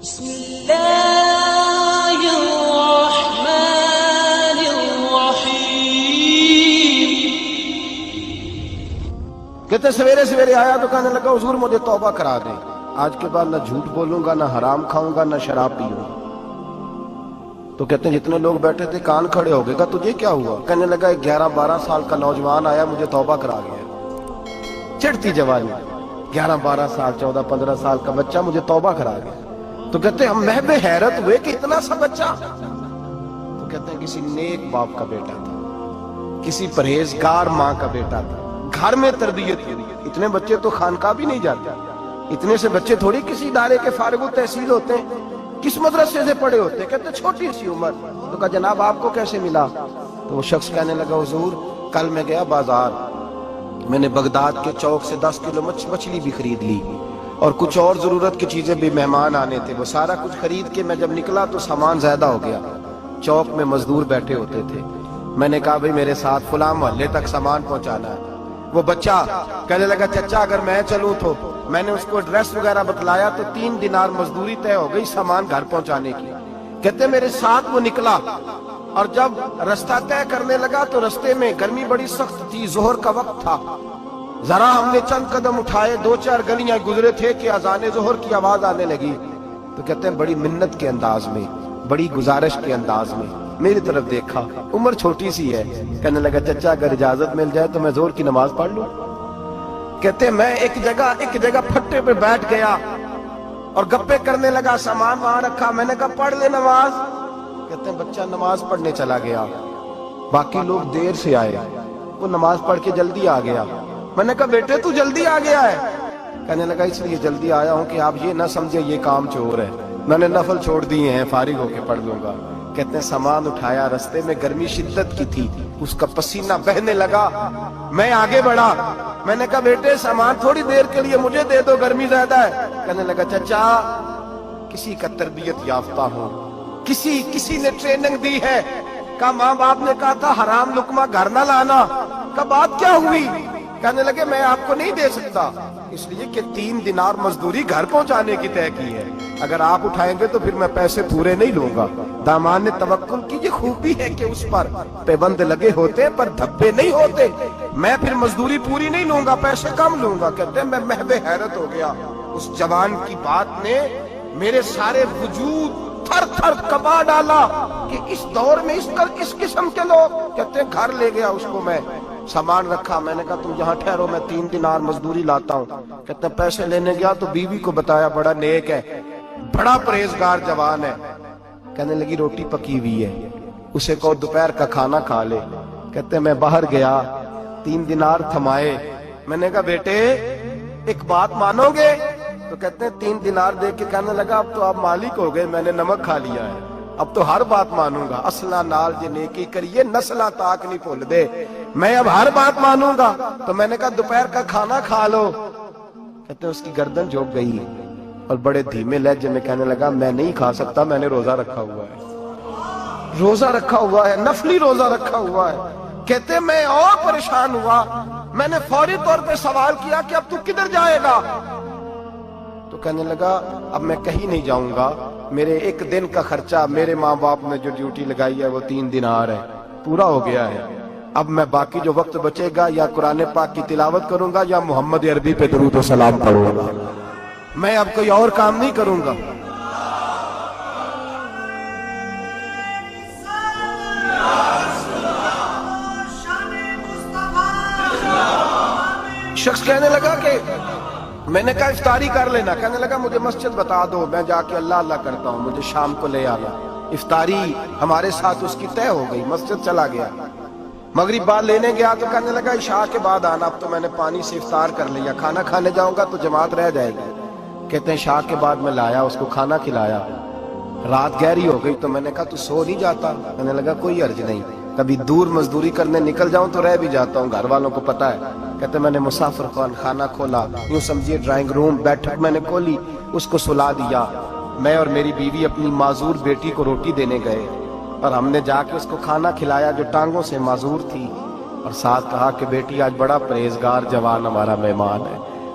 بسم اللہ الرحمن الرحیم۔ کہتے سویرے سویرے آیا تو کہنے لگا حضور مجھے توبہ کرا دیں، آج کے بعد نہ جھوٹ بولوں گا، نہ حرام کھاؤں گا، نہ شراب پیوں گا۔ تو کہتے ہیں جتنے لوگ بیٹھے تھے کان کھڑے ہو گئے، کہا تجھے کیا ہوا؟ کہنے لگا 11-12 سال کا نوجوان آیا مجھے توبہ کرا گیا۔ چڑھتی جوانی، 11-12 سال 14-15 سال کا بچہ مجھے توبہ کرا گیا۔ تو کہتے ہیں ہم محب حیرت ہوئے کہ اتنا سا بچہ۔ تو کہتے ہیں کسی نیک باپ کا بیٹا تھا، کسی پرہیزگار ماں کا بیٹا تھا، گھر میں تربیت ہوئی۔ اتنے بچے تو خانقاہ بھی نہیں جاتے، اتنے سے بچے تھوڑی کسی ادارے کے فارغ التحصیل ہوتے ہیں، کس مدرسے سے پڑھے ہوتے ہیں۔ کہتے ہیں چھوٹی سی عمر۔ تو کہا جناب آپ کو کیسے ملا؟ تو وہ شخص کہنے لگا حضور کل میں گیا بازار، میں نے بغداد کے چوک سے 10 کلو مچھلی بھی خرید لی اور کچھ اور ضرورت کی چیزیں بھی، مہمان آنے تھے، وہ سارا کچھ خرید کے میں جب نکلا تو سامان زیادہ ہو گیا۔ چوک میں مزدور بیٹھے ہوتے تھے، میں نے کہا بھئی میرے ساتھ فلاں محلے تک سامان پہنچانا ہے۔ وہ بچہ کہنے لگا چچا اگر میں چلوں تو، میں نے اس کو ایڈریس وغیرہ بتلایا تو 3 دینار مزدوری طے ہو گئی سامان گھر پہنچانے کی۔ کہتے میرے ساتھ وہ نکلا اور جب رستہ طے کرنے لگا تو رستے میں گرمی بڑی سخت تھی، ظہر کا وقت تھا، ذرا ہم نے چند قدم اٹھائے، 2-4 گلیاں گزرے تھے کہ اذان ظہر کی آواز آنے لگی۔ تو کہتے ہیں بڑی منت کے انداز میں، بڑی گزارش کے انداز میں میری طرف دیکھا، عمر چھوٹی سی ہے۔ کہنے لگا چچا اگر اجازت مل جائے تو میں ظہر کی نماز پڑھ لوں۔ کہتے ہیں میں ایک جگہ پھٹے پہ بیٹھ گیا اور گپے کرنے لگا، سامان وہاں رکھا، میں نے کہا پڑھ لے نماز۔ کہتے ہیں بچہ نماز پڑھنے چلا گیا، باقی لوگ دیر سے آئے، وہ نماز پڑھ کے جلدی آ گیا۔ میں نے کہا بیٹے تو جلدی آ گیا ہے؟ کہنے لگا اس لیے جلدی آیا ہوں کہ آپ یہ نہ سمجھے یہ کام چور ہے، میں نے نفل چھوڑ دیے ہیں، فارغ ہو کے پڑھ لوں گا۔ کہتے ہیں سامان اٹھایا، رستے میں گرمی شدت کی تھی، اس کا پسینہ بہنے لگا، میں آگے بڑھا، میں نے کہا بیٹے سامان تھوڑی دیر کے لیے مجھے دے دو، گرمی زیادہ ہے۔ کہنے لگا چچا کسی کا تربیت یافتہ ہوں، کسی نے ٹریننگ دی ہے، کہا ماں باپ نے کہا تھا حرام لقمہ گھر نہ لانا، کہا بات کیا ہوئی؟ کہنے لگے میں آپ کو نہیں دے سکتا، اس لیے کہ 3 دینار مزدوری گھر پہنچانے کی طے کی ہے، اگر آپ اٹھائیں گے تو پھر میں پیسے پورے نہیں لوں گا۔ دامان نے توکل کی، یہ خوبی ہے کہ اس پر پیبند لگے ہوتے پر دھبے نہیں ہوتے، میں پھر مزدوری پوری نہیں لوں گا، پیسے کم لوں گا۔ کہتے ہیں میں محو حیرت ہو گیا، اس جوان کی بات نے میرے سارے وجود تھر تھر کبا ڈالا کہ اس دور میں اس قسم کے لوگ۔ کہتے ہیں گھر لے گیا اس کو، میں سامان رکھا، میں نے کہا تم یہاں ٹھہرو میں 3 دینار مزدوری لاتا ہوں۔ کہتے ہیں پیسے لینے گیا تو بیوی کو بتایا بڑا نیک ہے، بڑا پرہیزگار جوان ہے۔ کہنے لگی روٹی پکی ہوئی ہے، اسے کہو دوپہر کا کھانا کھا لے۔ کہتے ہیں میں باہر گیا، 3 دینار تھمائے، میں نے کہا بیٹے ایک بات مانو گے؟ تو کہتے ہیں 3 دینار دے کے کہنے لگا اب تو آپ مالک ہو گئے، میں نے نمک کھا لیا ہے، اب تو ہر بات مانوں گا، اصلہ نال جے نیکی کریے نسلہ تاک نہیں بھول دے، میں اب ہر بات مانوں گا۔ تو میں نے کہا دوپہر کا کھانا کھا لو۔ کہتے ہیں اس کی گردن جھک گئی اور بڑے دھیمے لہجے میں کہنے لگا میں نہیں کھا سکتا، میں نے روزہ رکھا ہوا ہے، روزہ رکھا ہوا ہے، نفلی روزہ رکھا ہوا ہے۔ کہتے ہیں میں اور پریشان ہوا، میں نے فوری طور پہ سوال کیا کہ اب تو کدھر جائے گا؟ تو کہنے لگا اب میں کہیں نہیں جاؤں گا، میرے 1 دن کا خرچہ میرے ماں باپ نے جو ڈیوٹی لگائی ہے وہ 3 دینار ہے، پورا ہو گیا ہے، اب میں باقی جو وقت بچے گا یا قرآن پاک کی تلاوت کروں گا یا محمد عربی پہ درود و سلام پڑھوں گا، میں اب کوئی اور کام نہیں کروں گا۔ شخص کہنے لگا کہ میں نے کہا افطاری کر لینا، کہنے لگا مجھے مسجد بتا دو، میں جا کے اللہ اللہ کرتا ہوں، مجھے شام کو لے آنا۔ افطاری ہمارے ساتھ اس کی طے ہو گئی، مسجد چلا گیا، مغرب بعد لینے گیا تو کہنے لگا عشاء کے بعد آنا، اب تو میں نے پانی سے افطار کر لیا، کھانا کھانے جاؤں گا تو جماعت رہ جائے گی۔ کہتے ہیں عشاء کے بعد میں لایا، اس کو کھانا کھلایا، رات گہری ہو گئی تو میں نے کہا تو سو نہیں جاتا؟ کہنے لگا کوئی عرض نہیں، کبھی دور مزدوری کرنے نکل جاؤں تو رہ بھی جاتا ہوں، گھر والوں کو پتا ہے۔ کہتے میں نے مسافر خانہ کھولا، یوں سمجھیے ڈرائنگ روم بیٹھک میں نے کھولی، اس کو سلا دیا، میں اور میری بیوی اپنی معذور بیٹی کو روٹی دینے گئے اور ہم نے جا کے اس کو کھانا کھلایا جو ٹانگوں سے معذور تھی، اور ساتھ کہا کہ بیٹی آج بڑا پرہیزگار جوان ہمارا مہمان ہے،